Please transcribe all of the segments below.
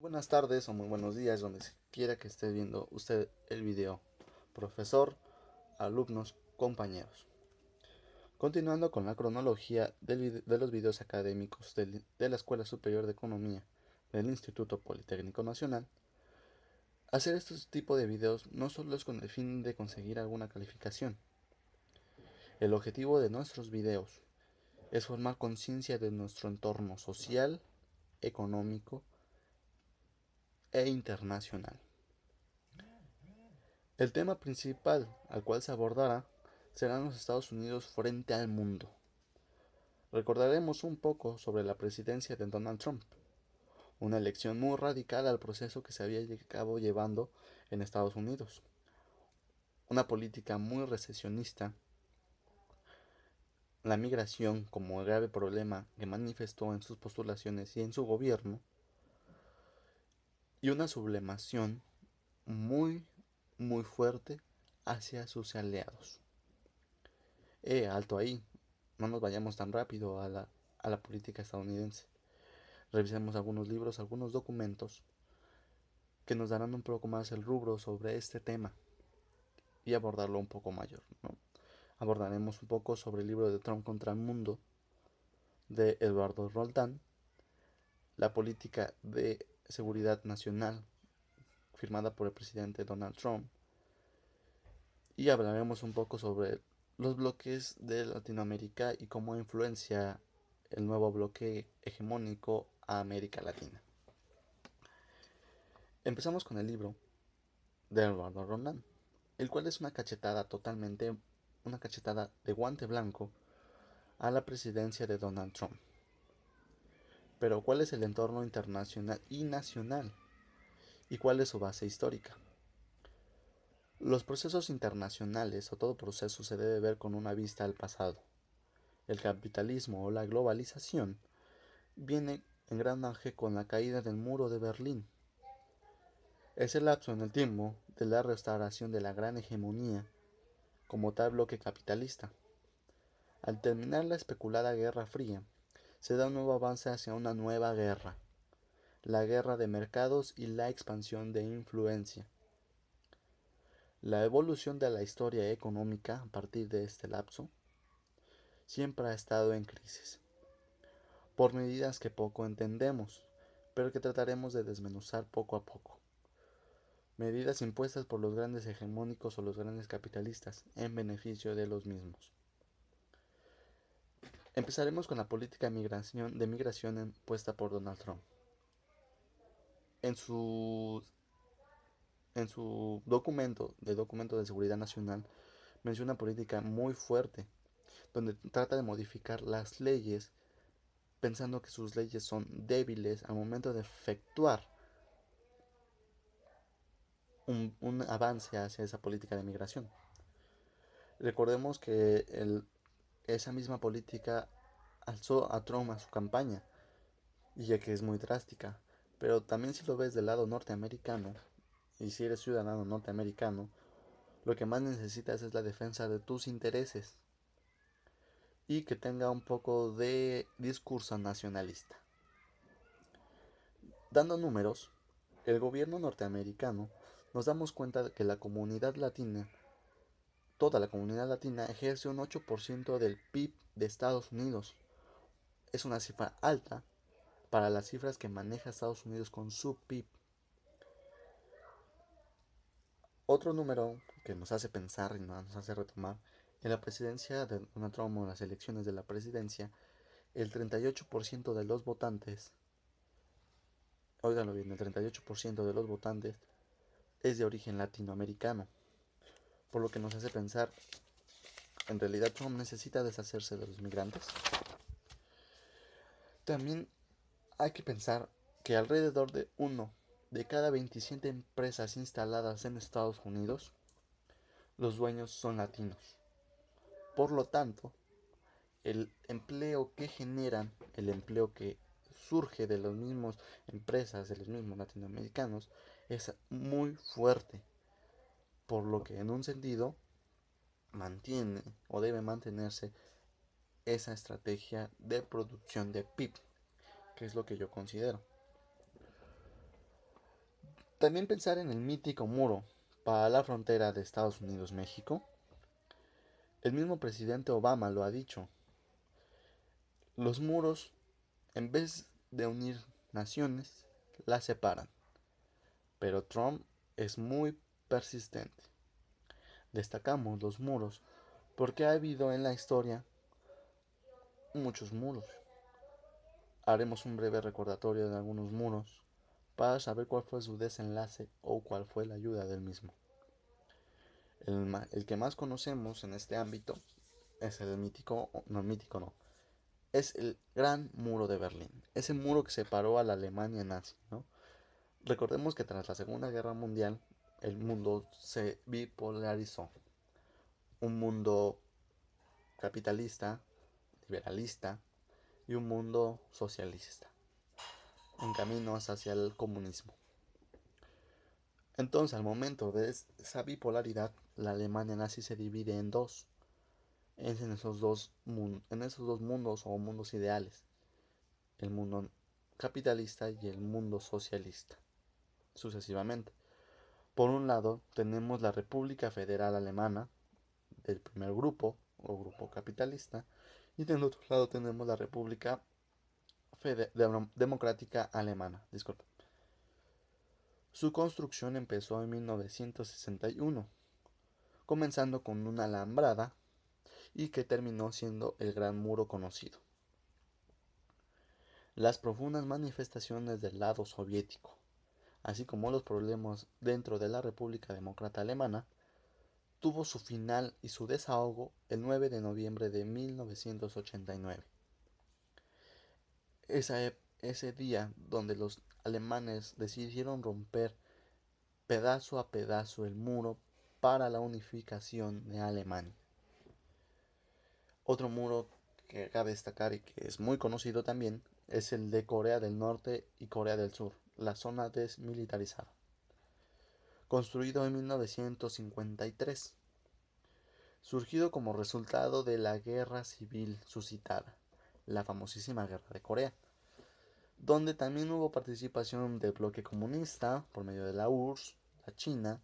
Buenas tardes o muy buenos días, donde quiera que esté viendo usted el video. Profesor, alumnos, compañeros. Continuando con la cronología de los videos académicos de la Escuela Superior de Economía del Instituto Politécnico Nacional, hacer estos tipos de videos no solo es con el fin de conseguir alguna calificación. El objetivo de nuestros videos es formar conciencia de nuestro entorno social, económico e internacional. El tema principal al cual se abordará serán los Estados Unidos frente al mundo. Recordaremos un poco sobre la presidencia de Donald Trump, una elección muy radical al proceso que se había llevando en Estados Unidos, una política muy recesionista, la migración como el grave problema que manifestó en sus postulaciones y en su gobierno, y una sublevación muy, muy fuerte hacia sus aliados. Alto ahí, no nos vayamos tan rápido a la política estadounidense. Revisemos algunos libros, algunos documentos que nos darán un poco más el rubro sobre este tema y abordarlo un poco mayor, ¿no? Abordaremos un poco sobre el libro de Trump contra el mundo de Eduardo Roldán, la política de seguridad nacional firmada por el presidente Donald Trump, y hablaremos un poco sobre los bloques de Latinoamérica y cómo influencia el nuevo bloque hegemónico a América Latina. Empezamos con el libro de Eduardo Roldán, el cual es una cachetada de guante blanco a la presidencia de Donald Trump. Pero ¿cuál es el entorno internacional y nacional? ¿Y cuál es su base histórica? Los procesos internacionales o todo proceso se debe ver con una vista al pasado. El capitalismo o la globalización viene en gran auge con la caída del muro de Berlín. Es el lapso en el tiempo de la restauración de la gran hegemonía como tal bloque capitalista. Al terminar la especulada Guerra Fría, se da un nuevo avance hacia una nueva guerra, la guerra de mercados y la expansión de influencia. La evolución de la historia económica a partir de este lapso siempre ha estado en crisis, por medidas que poco entendemos, pero que trataremos de desmenuzar poco a poco. Medidas impuestas por los grandes hegemónicos o los grandes capitalistas en beneficio de los mismos. Empezaremos con la política de migración impuesta por Donald Trump. En su, en su documento de seguridad nacional, menciona una política muy fuerte, donde trata de modificar las leyes, pensando que sus leyes son débiles al momento de efectuar un avance hacia esa política de migración. Recordemos que esa misma política alzó a Trump a su campaña, y ya que es muy drástica, pero también si lo ves del lado norteamericano, y si eres ciudadano norteamericano, lo que más necesitas es la defensa de tus intereses y que tenga un poco de discurso nacionalista. Dando números, el gobierno norteamericano nos damos cuenta de que la comunidad latina, toda la comunidad latina, ejerce un 8% del PIB de Estados Unidos. Es una cifra alta para las cifras que maneja Estados Unidos con su PIB. Otro número que nos hace pensar y nos hace retomar, en la presidencia de Donald Trump, en las elecciones de la presidencia, el 38% de los votantes, óiganlo bien, el 38% de los votantes es de origen latinoamericano, por lo que nos hace pensar, ¿en realidad Trump necesita deshacerse de los migrantes? También hay que pensar que alrededor de uno de cada 27 empresas instaladas en Estados Unidos, los dueños son latinos. Por lo tanto, el empleo que generan, el empleo que surge de las mismas empresas, de los mismos latinoamericanos, es muy fuerte, por lo que en un sentido mantiene o debe mantenerse esa estrategia de producción de PIB, que es lo que yo considero. También pensar en el mítico muro para la frontera de Estados Unidos-México. El mismo presidente Obama lo ha dicho. Los muros, en vez de unir naciones, las separan. Pero Trump es muy persistente. Destacamos los muros porque ha habido en la historia muchos muros. Haremos un breve recordatorio de algunos muros para saber cuál fue su desenlace o cuál fue la ayuda del mismo. El que más conocemos en este ámbito es el mítico, no el mítico no, es el Gran Muro de Berlín, ese muro que separó a la Alemania nazi, ¿no? Recordemos que tras la Segunda Guerra Mundial el mundo se bipolarizó, un mundo capitalista, liberalista y un mundo socialista, en caminos hacia el comunismo. Entonces, al momento de esa bipolaridad, la Alemania nazi se divide en dos, en esos dos mundos o mundos ideales, el mundo capitalista y el mundo socialista, sucesivamente. Por un lado, tenemos la República Federal Alemana, del primer grupo, o grupo capitalista, y del otro lado tenemos la República Democrática Alemana. Disculpe. Su construcción empezó en 1961, comenzando con una alambrada y que terminó siendo el Gran Muro conocido. Las profundas manifestaciones del lado soviético, así como los problemas dentro de la República Demócrata Alemana, tuvo su final y su desahogo el 9 de noviembre de 1989. Ese día donde los alemanes decidieron romper pedazo a pedazo el muro para la unificación de Alemania. Otro muro que cabe destacar y que es muy conocido también es el de Corea del Norte y Corea del Sur, la zona desmilitarizada, construido en 1953, surgido como resultado de la guerra civil suscitada, la famosísima Guerra de Corea, donde también hubo participación del bloque comunista por medio de la URSS, la China,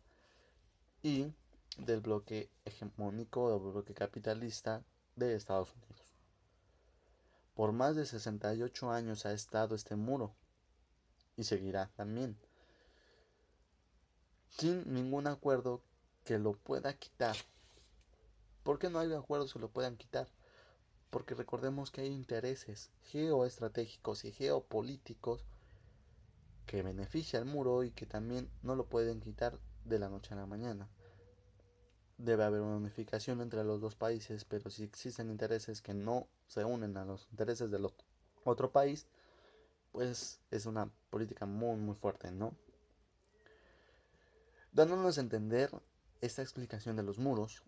y del bloque hegemónico o bloque capitalista de Estados Unidos. Por más de 68 años ha estado este muro y seguirá también, sin ningún acuerdo que lo pueda quitar. ¿Por qué no hay acuerdos que lo puedan quitar? Porque recordemos que hay intereses geoestratégicos y geopolíticos que beneficia al muro y que también no lo pueden quitar de la noche a la mañana. Debe haber una unificación entre los dos países, pero si existen intereses que no se unen a los intereses del otro país, pues es una política muy fuerte, ¿no? Dándonos a entender esta explicación de los muros,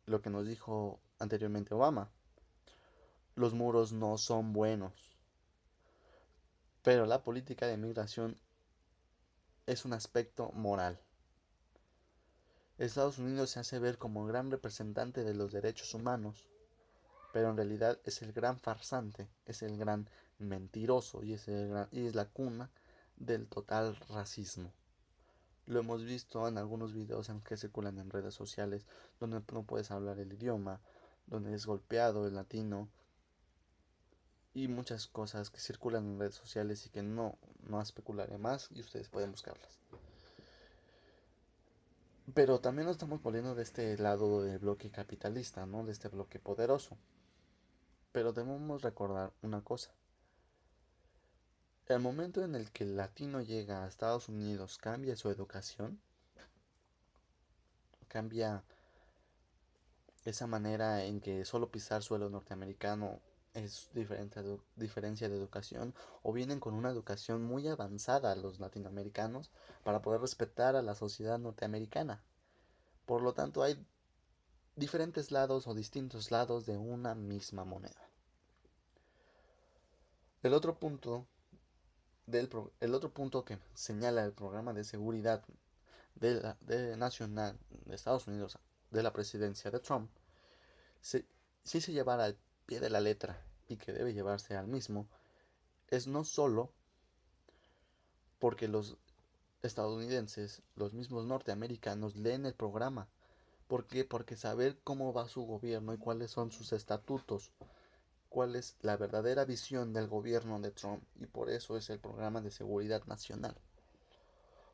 lo que nos dijo anteriormente Obama, los muros no son buenos, pero la política de migración es un aspecto moral. Estados Unidos se hace ver como el gran representante de los derechos humanos, pero en realidad es el gran farsante, es el gran mentiroso y es la cuna del total racismo. Lo hemos visto en algunos videos en que circulan en redes sociales, donde no puedes hablar el idioma, donde es golpeado el latino y muchas cosas que circulan en redes sociales y que no especularé más y ustedes pueden buscarlas. Pero también nos estamos poniendo de este lado del bloque capitalista, ¿no? De este bloque poderoso. Pero debemos recordar una cosa. El momento en el que el latino llega a Estados Unidos cambia su educación, cambia esa manera en que solo pisar suelo norteamericano es diferencia de educación, o vienen con una educación muy avanzada los latinoamericanos para poder respetar a la sociedad norteamericana. Por lo tanto, hay diferentes lados o distintos lados de una misma moneda. El otro punto el otro punto que señala el programa de seguridad de nacional de Estados Unidos de la presidencia de Trump, si se llevara al pie de la letra y que debe llevarse al mismo, es no solo porque estadounidenses, los mismos norteamericanos, leen el programa. ¿Por qué? Porque saber cómo va su gobierno y cuáles son sus estatutos, cuál es la verdadera visión del gobierno de Trump, y por eso es el programa de seguridad nacional.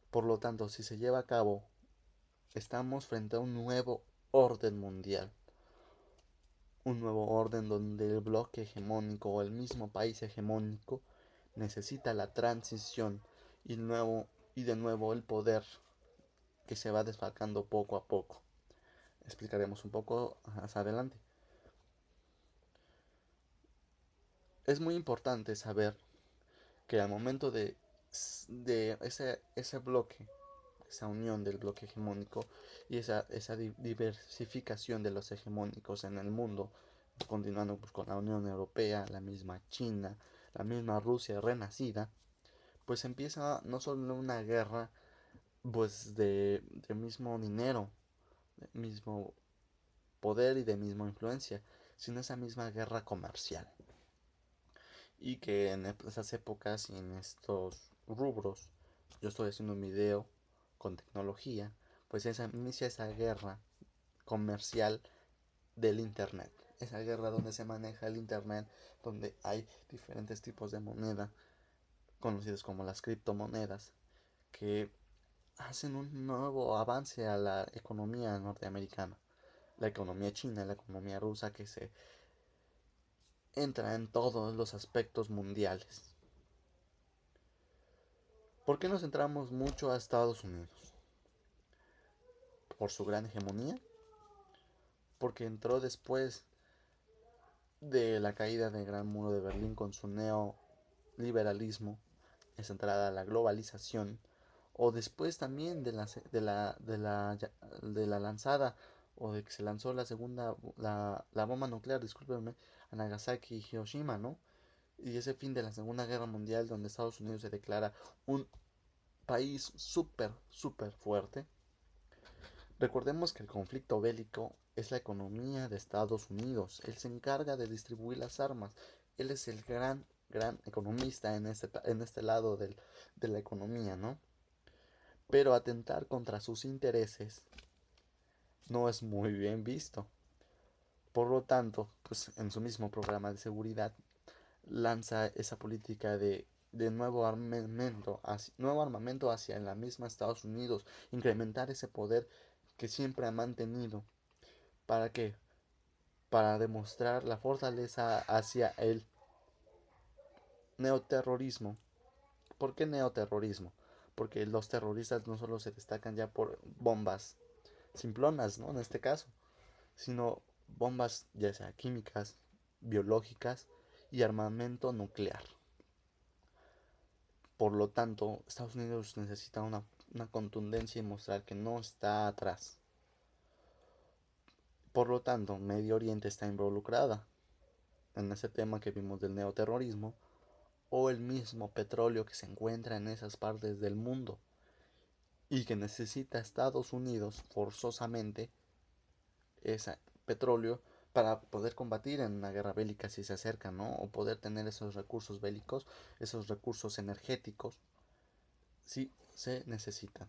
Por lo tanto, si se lleva a cabo, estamos frente a un nuevo orden mundial, un nuevo orden donde el bloque hegemónico o el mismo país hegemónico necesita la transición y de nuevo el poder que se va desfalcando poco a poco. Explicaremos un poco más adelante. Es muy importante saber que al momento de ese bloque, esa unión del bloque hegemónico y esa diversificación de los hegemónicos en el mundo, continuando pues, con la Unión Europea, la misma China, la misma Rusia renacida, pues empieza no solo una guerra pues de mismo dinero, de mismo poder y de misma influencia, sino esa misma guerra comercial. Y que en esas épocas y en estos rubros, yo estoy haciendo un video con tecnología, pues inicia esa guerra comercial del internet. Esa guerra donde se maneja el internet, donde hay diferentes tipos de moneda, conocidos como las criptomonedas, que hacen un nuevo avance a la economía norteamericana, la economía china, la economía rusa, que se entra en todos los aspectos mundiales. ¿Por qué nos centramos mucho a Estados Unidos? ¿Por su gran hegemonía? Porque entró después de la caída del Gran Muro de Berlín con su neoliberalismo, esa entrada a la globalización, o después también de la lanzada, o de que se lanzó la bomba nuclear, discúlpenme, a Nagasaki y Hiroshima, ¿no? Y ese fin de la Segunda Guerra Mundial, donde Estados Unidos se declara un país súper fuerte. Recordemos que el conflicto bélico es la economía de Estados Unidos. Él se encarga de distribuir las armas. Él es el gran economista en este lado de la economía, ¿no? Pero atentar contra sus intereses no es muy bien visto. Por lo tanto, pues en su mismo programa de seguridad lanza esa política de nuevo armamento hacia la misma Estados Unidos, incrementar ese poder que siempre ha mantenido. ¿Para qué? Para demostrar la fortaleza hacia el neoterrorismo. ¿Por qué neoterrorismo? Porque los terroristas no solo se destacan ya por bombas simplonas, ¿no? En este caso, sino bombas ya sea químicas, biológicas y armamento nuclear. Por lo tanto, Estados Unidos necesita una contundencia y mostrar que no está atrás. Por lo tanto, Medio Oriente está involucrada en ese tema que vimos del neoterrorismo, o el mismo petróleo que se encuentra en esas partes del mundo y que necesita Estados Unidos forzosamente ese petróleo para poder combatir en una guerra bélica si se acerca, ¿no? O poder tener esos recursos bélicos, esos recursos energéticos, si se necesitan.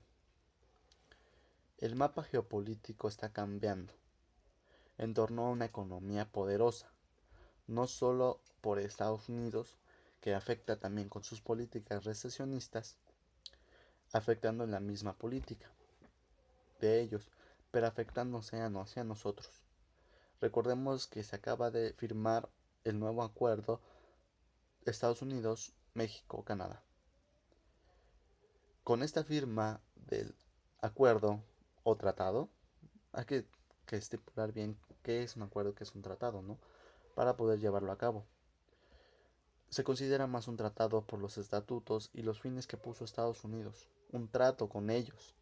El mapa geopolítico está cambiando en torno a una economía poderosa, no solo por Estados Unidos, que afecta también con sus políticas recesionistas, afectando en la misma política de ellos, pero afectándose hacia nosotros. Recordemos que se acaba de firmar el nuevo acuerdo Estados Unidos, México, Canadá. Con esta firma del acuerdo o tratado, hay que estipular bien qué es un acuerdo, qué es un tratado, ¿no? Para poder llevarlo a cabo. Se considera más un tratado por los estatutos y los fines que puso Estados Unidos, un trato con ellos,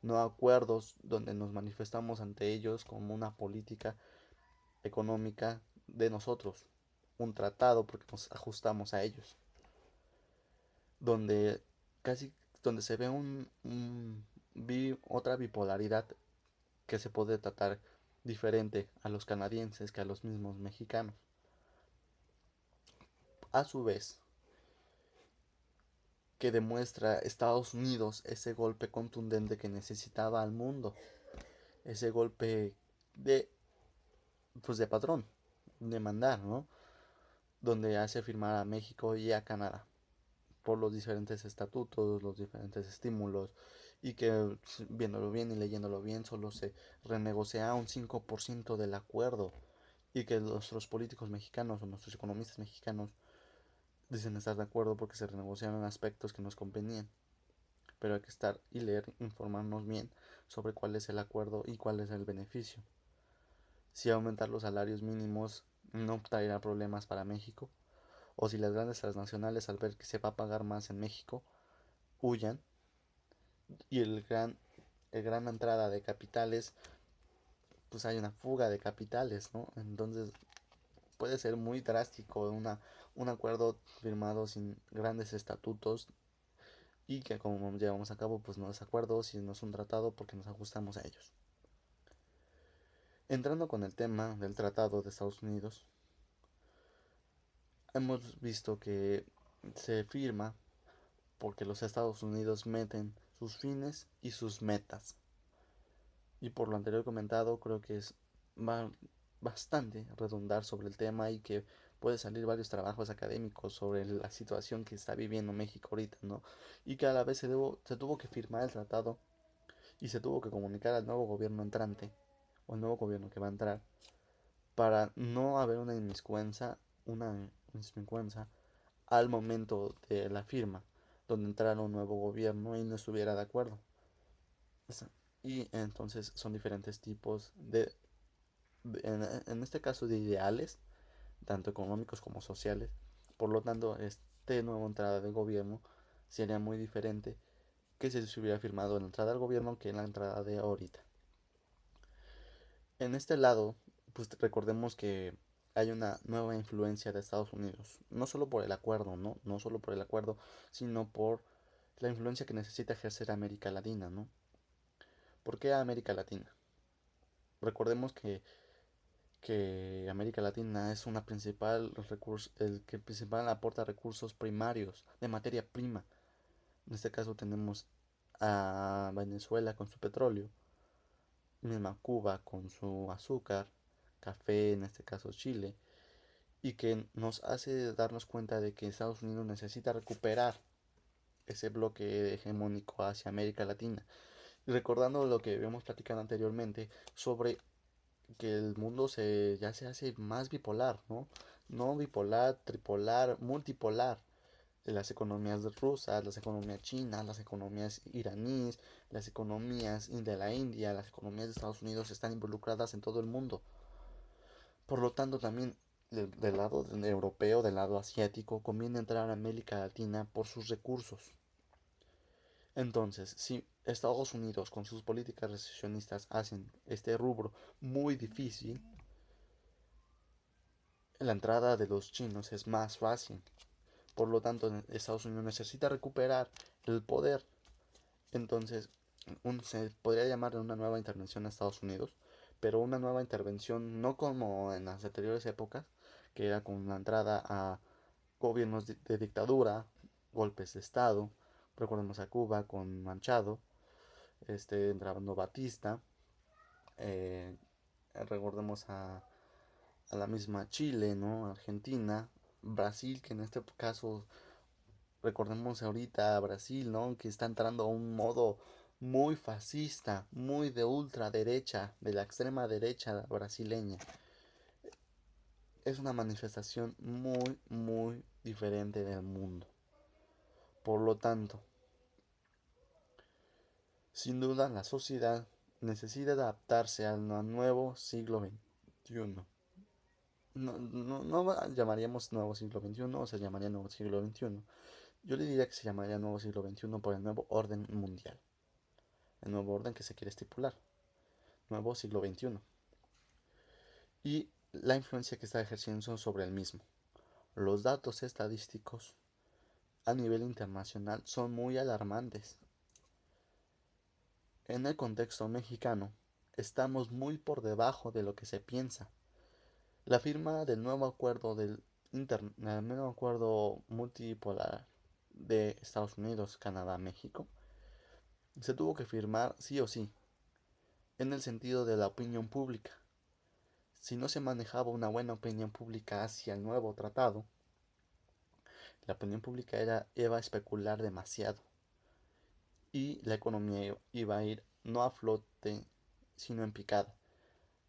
no acuerdos donde nos manifestamos ante ellos como una política económica de nosotros, un tratado porque nos ajustamos a ellos, donde casi donde se ve otra bipolaridad que se puede tratar diferente a los canadienses que a los mismos mexicanos. A su vez, que demuestra Estados Unidos ese golpe contundente que necesitaba al mundo, ese golpe de, pues de patrón, de mandar, ¿no? Donde hace firmar a México y a Canadá por los diferentes estatutos, los diferentes estímulos, y que viéndolo bien y leyéndolo bien solo se renegocia un 5% del acuerdo, y que nuestros políticos mexicanos o nuestros economistas mexicanos dicen estar de acuerdo porque se renegociaron aspectos que nos convenían, pero hay que estar y leer, informarnos bien sobre cuál es el acuerdo y cuál es el beneficio. Si aumentar los salarios mínimos no traerá problemas para México, o si las grandes transnacionales al ver que se va a pagar más en México huyan, y el gran entrada de capitales, pues hay una fuga de capitales, ¿no? Entonces puede ser muy drástico un acuerdo firmado sin grandes estatutos, y que como llevamos a cabo pues no es acuerdo, sino es un tratado porque nos ajustamos a ellos. Entrando con el tema del tratado de Estados Unidos, hemos visto que se firma porque los Estados Unidos meten sus fines y sus metas. Y por lo anterior comentado, creo que es bastante redundar sobre el tema, y que puede salir varios trabajos académicos sobre la situación que está viviendo México ahorita, ¿no? Y que a la vez se tuvo que firmar el tratado y se tuvo que comunicar al nuevo gobierno entrante, o el nuevo gobierno que va a entrar, para no haber una inmiscuenza al momento de la firma, donde entrara un nuevo gobierno y no estuviera de acuerdo. Y entonces son diferentes tipos en este caso, de ideales, tanto económicos como sociales. Por lo tanto, este nueva entrada de gobierno sería muy diferente que si se hubiera firmado en la entrada del gobierno que en la entrada de ahorita. En este lado, pues recordemos que hay una nueva influencia de Estados Unidos, no solo por el acuerdo, ¿no? No solo por el acuerdo, sino por la influencia que necesita ejercer América Latina, ¿no? ¿Por qué América Latina? Recordemos que América Latina es una principal recurso, el que principal aporta recursos primarios de materia prima. En este caso tenemos a Venezuela con su petróleo, misma Cuba con su azúcar, café, en este caso Chile, y que nos hace darnos cuenta de que Estados Unidos necesita recuperar ese bloque hegemónico hacia América Latina. Y recordando lo que habíamos platicado anteriormente sobre que el mundo ya se hace más bipolar, ¿no? No bipolar, tripolar, multipolar. Las economías rusas, las economías chinas, las economías iraníes, las economías de la India, las economías de Estados Unidos están involucradas en todo el mundo. Por lo tanto, también del lado europeo, del lado asiático, conviene entrar a América Latina por sus recursos. Entonces, si Estados Unidos con sus políticas recesionistas hacen este rubro muy difícil, la entrada de los chinos es más fácil. Por lo tanto, Estados Unidos necesita recuperar el poder. Entonces, se podría llamar una nueva intervención a Estados Unidos, pero una nueva intervención no como en las anteriores épocas, que era con la entrada a gobiernos de dictadura, golpes de Estado. Recordemos a Cuba con Manchado, entrando Batista, eh, recordemos a la misma Chile, ¿no? Argentina, Brasil, que en este caso recordemos ahorita a Brasil, ¿no? Que está entrando a un modo muy fascista, muy de ultraderecha, de la extrema derecha brasileña. Es una manifestación muy, muy diferente del mundo. Por lo tanto, sin duda la sociedad necesita adaptarse al nuevo siglo XXI. No llamaríamos nuevo siglo XXI, o se llamaría nuevo siglo XXI. Yo le diría que se llamaría nuevo siglo XXI por el nuevo orden mundial, el nuevo orden que se quiere estipular, nuevo siglo XXI, y la influencia que está ejerciendo sobre el mismo. Los datos estadísticos a nivel internacional son muy alarmantes. En el contexto mexicano, estamos muy por debajo de lo que se piensa. La firma del nuevo acuerdo del nuevo acuerdo multipolar de Estados Unidos, Canadá, México, se tuvo que firmar sí o sí, en el sentido de la opinión pública. Si no se manejaba una buena opinión pública hacia el nuevo tratado, la opinión pública iba a especular demasiado y la economía iba a ir no a flote, sino en picada.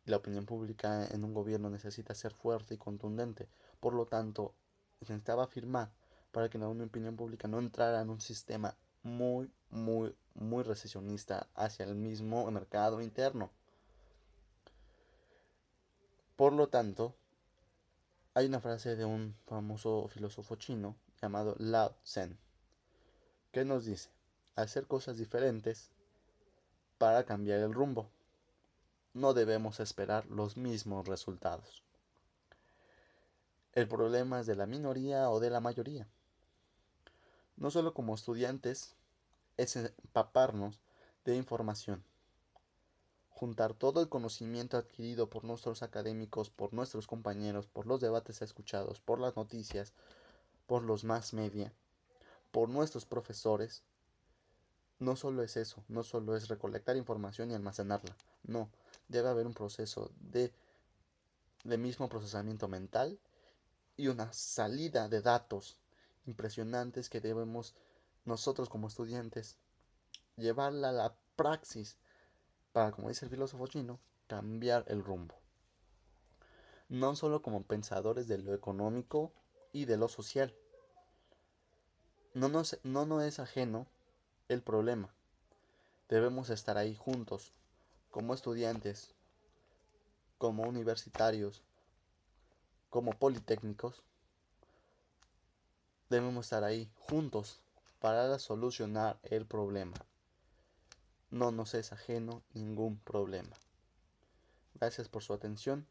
La opinión pública en un gobierno necesita ser fuerte y contundente. Por lo tanto, se necesitaba afirmar para que la opinión pública no entrara en un sistema muy recesionista hacia el mismo mercado interno. Por lo tanto, hay una frase de un famoso filósofo chino llamado Lao Tse, que nos dice, hacer cosas diferentes para cambiar el rumbo. No debemos esperar los mismos resultados. El problema es de la minoría o de la mayoría. No solo como estudiantes, es empaparnos de información, juntar todo el conocimiento adquirido por nuestros académicos, por nuestros compañeros, por los debates escuchados, por las noticias, por los mass media, por nuestros profesores. No solo es eso, no solo es recolectar información y almacenarla, no, debe haber un proceso de mismo procesamiento mental y una salida de datos impresionantes que debemos nosotros como estudiantes llevarla a la praxis para, como dice el filósofo chino, cambiar el rumbo. No solo como pensadores de lo económico y de lo social. No es ajeno el problema. Debemos estar ahí juntos, como estudiantes, como universitarios, como politécnicos. Debemos estar ahí juntos para solucionar el problema. No nos es ajeno ningún problema. Gracias por su atención.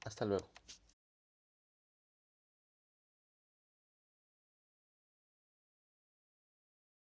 Hasta luego.